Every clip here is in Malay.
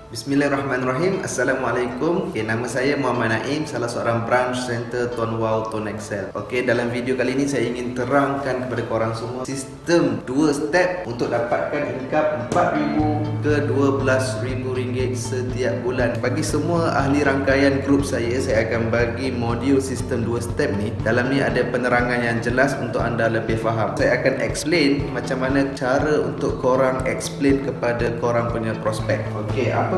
Bismillahirrahmanirrahim. Assalamualaikum. Nama saya Muhammad Naim, salah seorang branch center Tone Wow Tone Excel. Dalam video kali ini saya ingin terangkan kepada korang semua sistem 2 step untuk dapatkan income RM4,000 ke RM12,000 setiap bulan. Bagi semua ahli rangkaian grup saya akan bagi modul sistem 2 step ni. Dalam ni ada penerangan yang jelas untuk anda lebih faham. Saya akan explain macam mana cara untuk korang explain kepada korang punya prospek.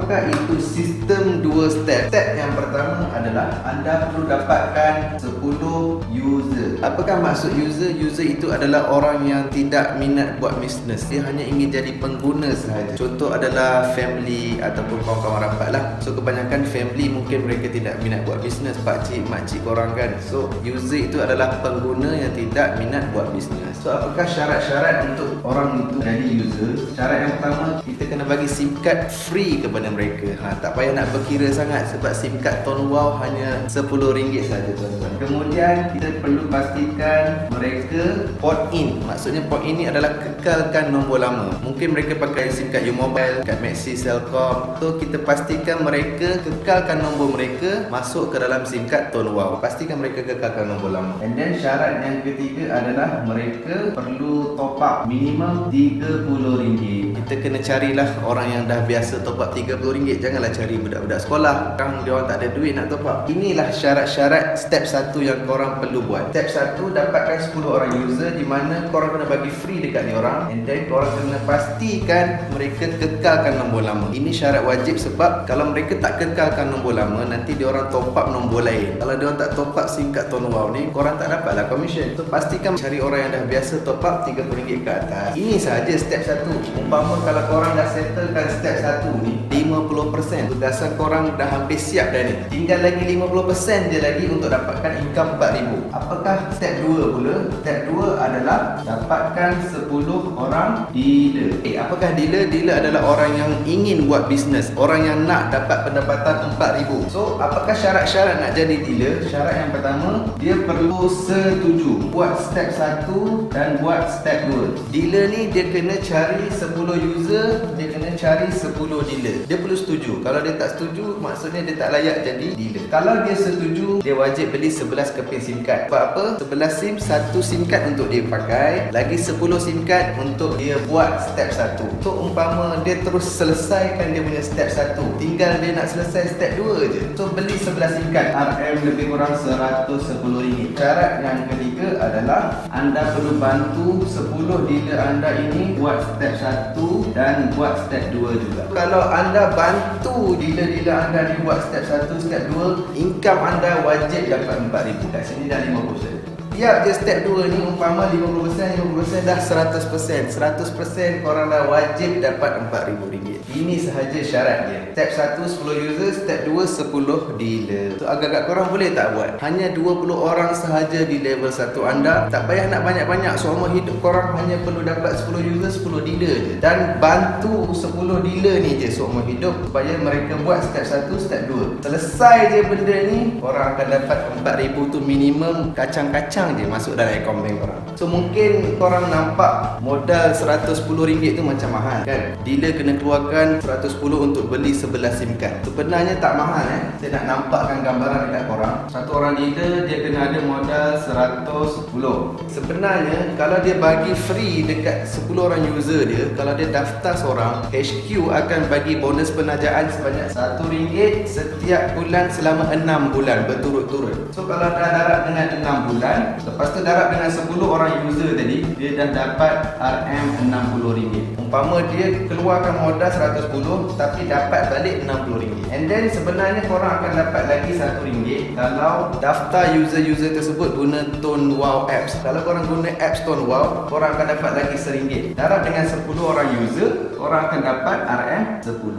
Apakah itu sistem 2 step? Step yang pertama adalah anda perlu dapatkan 10 user. Apakah maksud user? User itu adalah orang yang tidak minat buat bisnes. Dia hanya ingin jadi pengguna sahaja. Contoh adalah family ataupun kawan-kawan rapat lah. So kebanyakan family mungkin mereka tidak minat buat bisnes, pakcik, makcik korang kan. So user itu adalah pengguna yang tidak minat buat bisnes. So apakah syarat-syarat untuk orang itu jadi user? Syarat yang pertama, kita kena bagi SIM card free kepada mereka. Tak payah nak berkira sangat sebab SIM card Tone Wow hanya RM10 saja, tuan-tuan. Kemudian kita perlu pastikan mereka port in. Maksudnya port in ni adalah kekalkan nombor lama. Mungkin mereka pakai SIM card U-Mobile, kad Maxi, Celcom. So kita pastikan mereka kekalkan nombor mereka masuk ke dalam SIM card Tone Wow. Pastikan mereka kekalkan nombor lama. And then syarat yang ketiga adalah mereka perlu top up minimum RM30. Kita kena carilah orang yang dah biasa top up RM30. Janganlah cari budak-budak sekolah. Orang dia orang tak ada duit nak top up. Inilah syarat-syarat step 1 yang korang perlu buat. Step 1, dapatkan 10 orang user di mana korang kena bagi free dekat ni orang. And then korang kena pastikan mereka kekalkan nombor lama. Ini syarat wajib sebab kalau mereka tak kekalkan nombor lama, nanti dia orang top up nombor lain. Kalau dia orang tak top up SIM card Tone Wow ni, korang tak dapatlah commission. So pastikan cari orang yang dah biasa top up RM30 ke atas. Ini sahaja step 1. Umpama kalau korang dah settlekan step 1 ni 50%, tugasan korang dah hampir siap dah ni. Tinggal lagi 50% je lagi untuk dapatkan income RM4,000. Apakah step 2 pula? Step 2 adalah dapatkan 10 orang dealer. Apakah dealer? Dealer adalah orang yang ingin buat bisnes, orang yang nak dapat pendapatan RM4,000. So apakah syarat-syarat nak jadi dealer? Syarat yang pertama, dia perlu setuju buat step 1 dan buat step 2. Dealer ni dia kena cari 10 user, dia kena cari 10 dealer. Dia perlu setuju. Kalau dia tak setuju, maksudnya dia tak layak jadi dealer. Kalau dia setuju, dia wajib beli 11 keping SIM card. Sebab apa? 11 SIM, 1 SIM card untuk dia pakai, lagi 10 SIM card untuk dia buat step 1. So umpama dia terus selesaikan dia punya step 1, tinggal dia nak selesai step 2 je. So beli 11 SIM card, RM lebih kurang RM110. Syarat yang ketiga adalah anda perlu bantu 10 dealer anda ini buat step 1 dan buat step 2 juga. Kalau anda bantu dealer-dealer anda ni buat step 1, step 2, income anda wajib dapat RM4,000. Kat sini dah 50%. Tiap je step 2 ni umpama 50% dah 100%. 100% korang dah wajib dapat RM4,000. Ini sahaja syarat dia. Step 1 10 user, step 2 10 dealer. So agak-agak korang boleh tak buat? Hanya 20 orang sahaja di level 1 anda. Tak payah nak banyak-banyak. Seumur hidup korang hanya perlu dapat 10 user, 10 dealer je. Dan bantu 10 dealer ni je seumur hidup supaya mereka buat step 1, step 2. Selesai je benda ni, korang akan dapat RM4,000 tu minimum kacang-kacang je masuk dalam akaun bank korang. So mungkin korang nampak modal RM110 tu macam mahal kan? Dealer kena keluarkan RM110 untuk beli 11 SIM card. Sebenarnya tak mahal Saya nak nampakkan gambaran dekat korang. Satu orang dealer dia kena ada modal RM110. Sebenarnya kalau dia bagi free dekat 10 orang user dia, kalau dia daftar seorang, HQ akan bagi bonus penajaan sebanyak RM1 setiap bulan selama 6 bulan berturut-turut. So kalau dah darab dengan 6 bulan, lepas tu darab dengan 10 orang user tadi, dia dah dapat RM60. Umpama dia keluarkan modal RM110 tapi dapat balik RM60. And then sebenarnya korang akan dapat lagi RM1 kalau daftar user-user tersebut guna Tone Wow apps. Kalau korang guna apps Tone Wow, korang akan dapat lagi RM1. Darab dengan 10 orang user, korang akan dapat RM10.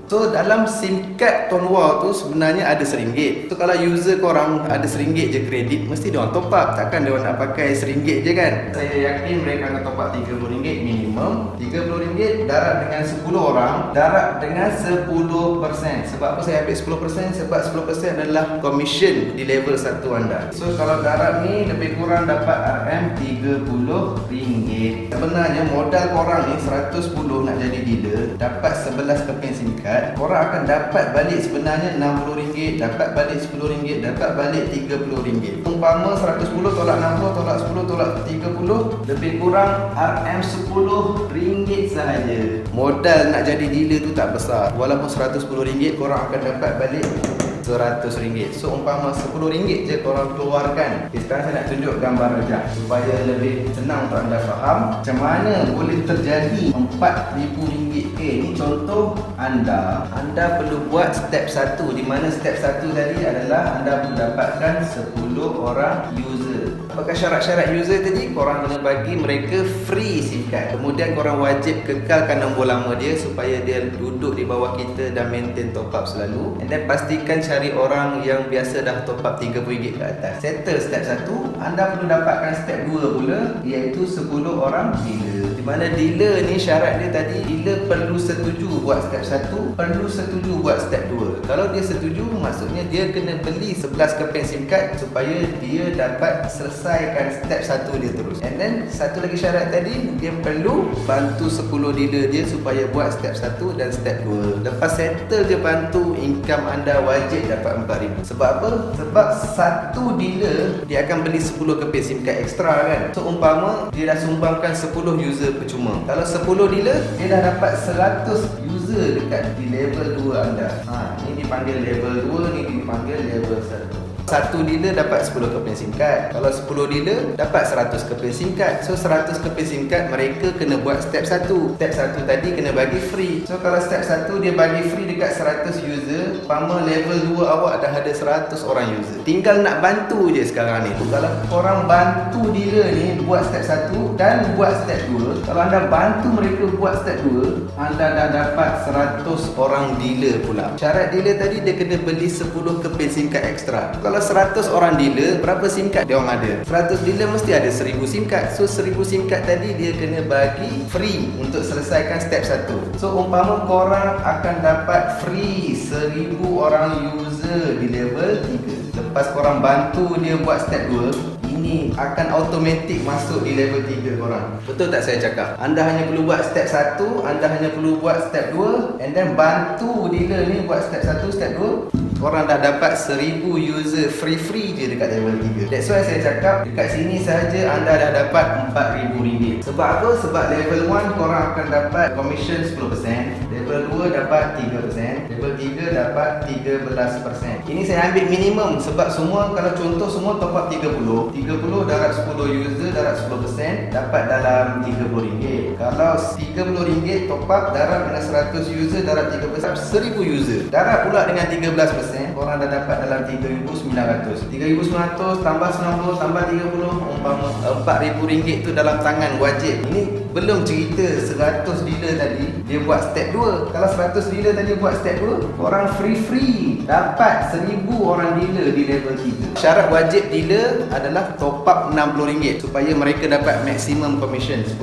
So dalam SIM card Tone Wow tu sebenarnya ada RM1. So kalau user korang ada RM1 je kredit, mesti diorang top up. Takkan diorang nak pakai RM1 je kan? Saya yakin mereka akan top up RM30 minimum. RM35 RM10, darab dengan 10 orang, darab dengan 10%. Sebab apa saya ambil 10%? Sebab 10% adalah commission di level 1 anda. So kalau darab ni lebih kurang dapat RM30. Sebenarnya modal korang ni 110 nak jadi dealer, dapat 11 keping SIM card, korang akan dapat balik sebenarnya RM60, dapat balik RM10, dapat balik RM30. Umpama 110 tolak 60 tolak 10 tolak 30, lebih kurang RM10 sahaja. Modal nak jadi dealer tu tak besar. Walaupun RM110, korang akan dapat balik RM100. So umpama RM10 je korang keluarkan. Sekarang saya nak tunjuk gambar rejah supaya lebih senang untuk anda faham macam mana boleh terjadi RM4,000. Ini contoh anda perlu buat step 1, di mana step 1 tadi adalah anda mendapatkan 10 orang user. Apakah syarat-syarat user tadi? Korang kena bagi mereka free SIM card. Kemudian korang wajib kekalkan nombor lama dia supaya dia duduk di bawah kita dan maintain top up selalu. And then pastikan cari orang yang biasa dah top up RM30 ke atas. Settle step 1. Anda perlu dapatkan step 2 pula, iaitu 10 orang dealer. Di mana dealer ni syarat dia tadi, dealer perlu setuju buat step 1, perlu setuju buat step 2. Kalau dia setuju, maksudnya dia kena beli 11 keping SIM card supaya dia dapat selesaikan step 1 dia terus. And then satu lagi syarat tadi, dia perlu bantu 10 dealer dia supaya buat step 1 dan step 2. Lepas settle je bantu, income anda wajib dapat RM4,000. Sebab apa? Sebab satu dealer dia akan beli 10 keping SIM card extra kan. So umpama dia dah sumbangkan 10 user percuma. Kalau 10 dealer, dia dah dapat 100 user dekat di level 2 anda. Ini dipanggil level 2, ni dipanggil level 1. Satu dealer dapat 10 keping SIM card. Kalau 10 dealer dapat 100 keping SIM card. So 100 keping SIM card mereka kena buat step 1. Step 1 tadi kena bagi free. So kalau step 1 dia bagi free dekat 100 user, umpama level 2 awak dah ada 100 orang user. Tinggal nak bantu je sekarang ni. Kalau korang bantu dealer ni buat step 1 dan buat step 2, kalau anda bantu mereka buat step 2, anda dah dapat 100 orang dealer pula. Syarat dealer tadi dia kena beli 10 keping SIM card extra. Kalau 100 orang dealer, berapa SIM card dia orang ada? 100 dealer mesti ada 1000 SIM card. So 1000 SIM card tadi dia kena bagi free untuk selesaikan step 1. So umpama korang akan dapat free 1000 orang user di level 3. Lepas korang bantu dia buat step 2, ini akan automatik masuk di level 3 korang. Betul tak saya cakap? Anda hanya perlu buat step 1, anda hanya perlu buat step 2, and then bantu dealer ni buat step 1, step 2. Korang dah dapat 1000 user free je dekat level 3. That's why saya cakap dekat sini saja anda dah dapat RM4,000. Sebab apa? Sebab level 1 korang akan dapat commission 10%, level 2 dapat 3%, level 3 dapat 13%. Ini saya ambil minimum sebab semua, kalau contoh semua top up 30 darab 10 user darab 10% dapat dalam RM30. Kalau RM30 top up darab dengan 100 user darab 3%, 1000 user darab pula dengan 13%, korang dah dapat dalam RM3,900. RM3,900 tambah 90 tambah 30, umpama RM4,000 tu dalam tangan wajib. Ini belum cerita 100 dealer tadi dia buat step 2. Kalau 100 dealer tadi buat step 2, korang free dapat 1000 orang dealer di level 3. Syarat wajib dealer adalah top up RM60 supaya mereka dapat maximum commission 10,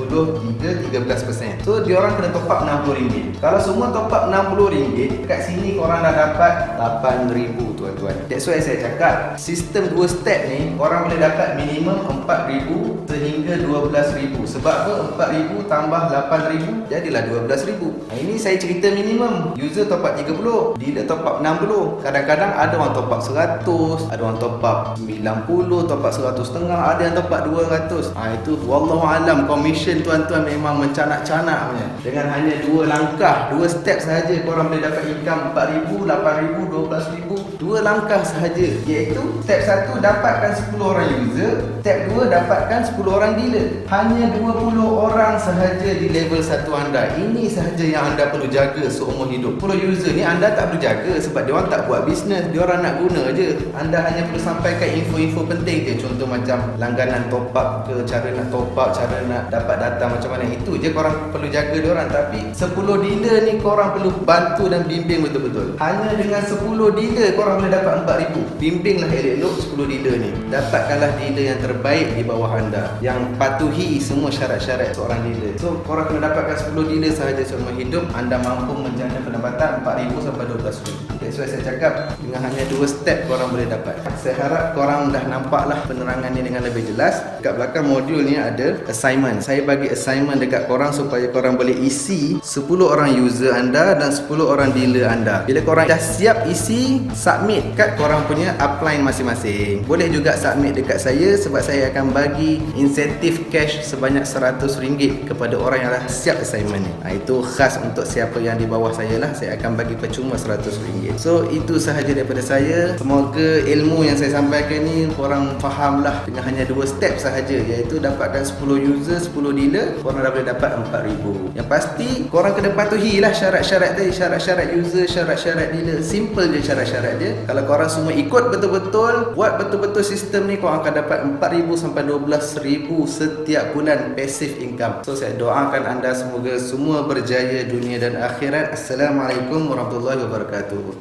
3, 13%. So diorang kena top up RM60. Kalau semua top up RM60, kat sini korang dah dapat RM8,000 tuan-tuan. That's why saya cakap sistem 2 step ni korang boleh dapat minimum RM4,000 sehingga RM12,000. Sebab apa? RM4,000 tambah RM8,000 jadilah RM12,000. Ini saya cerita minimum. User top up 30, dealer top up 60. Kadang-kadang ada orang top up 100, ada orang top up 90, top up 100.5, ada yang top up 200. Itu wallahualam, commission tuan-tuan memang mencanak-canak punya. Dengan hanya 2 langkah, 2 step sahaja korang boleh dapat income RM4,000, RM8,000, RM12,000. 2 langkah sahaja, iaitu step 1 dapatkan 10 orang user, step 2 dapatkan 10 orang dealer. Hanya 20 orang sahaja di level 1 anda. Ini sahaja yang anda perlu jaga seumur hidup. 10 user ni anda tak perlu jaga sebab dia orang tak buat bisnes, dia orang nak guna je. Anda hanya perlu sampaikan info-info penting je. Contoh macam langganan top up ke, cara nak top up, cara nak dapat data macam mana. Itu je korang perlu jaga dia orang. Tapi 10 dealer ni korang perlu bantu dan bimbing betul-betul. Hanya dengan 10 dealer korang boleh dapat RM4,000. Bimbinglah elok-elok 10 dealer ni. Dapatkanlah dealer yang terbaik di bawah anda, yang patuhi semua syarat-syarat seorang seorang dealer. So korang kena dapatkan 10 dealer sahaja seumur hidup, anda mampu menjana pendapatan 4,000 sampai 12,000. That's why saya cakap dengan hanya 2 step korang boleh dapat. Saya harap korang dah nampaklah penerangan ni dengan lebih jelas. Dekat belakang modul ni ada assignment. Saya bagi assignment dekat korang supaya korang boleh isi 10 orang user anda dan 10 orang dealer anda. Bila korang dah siap isi, submit kat korang punya upline masing-masing. Boleh juga submit dekat saya sebab saya akan bagi insentif cash sebanyak RM100 kepada orang yang dah siap assignment ni. Itu khas untuk siapa yang di bawah saya lah. Saya akan bagi percuma RM100. So itu sahaja daripada saya. Semoga ilmu yang saya sampaikan ni korang faham lah dengan hanya 2 step sahaja, iaitu dapatkan 10 user, 10 dealer, korang dah boleh dapat 4,000. Yang pasti korang kena patuhi lah syarat-syarat tadi, syarat-syarat user, syarat-syarat dealer. Simple je syarat-syarat dia. Kalau korang semua ikut betul-betul, buat betul-betul sistem ni, korang akan dapat 4,000 sampai 12,000 setiap bulan passive income. So saya doakan anda semoga semua berjaya dunia dan akhirat. Assalamualaikum warahmatullahi wabarakatuh.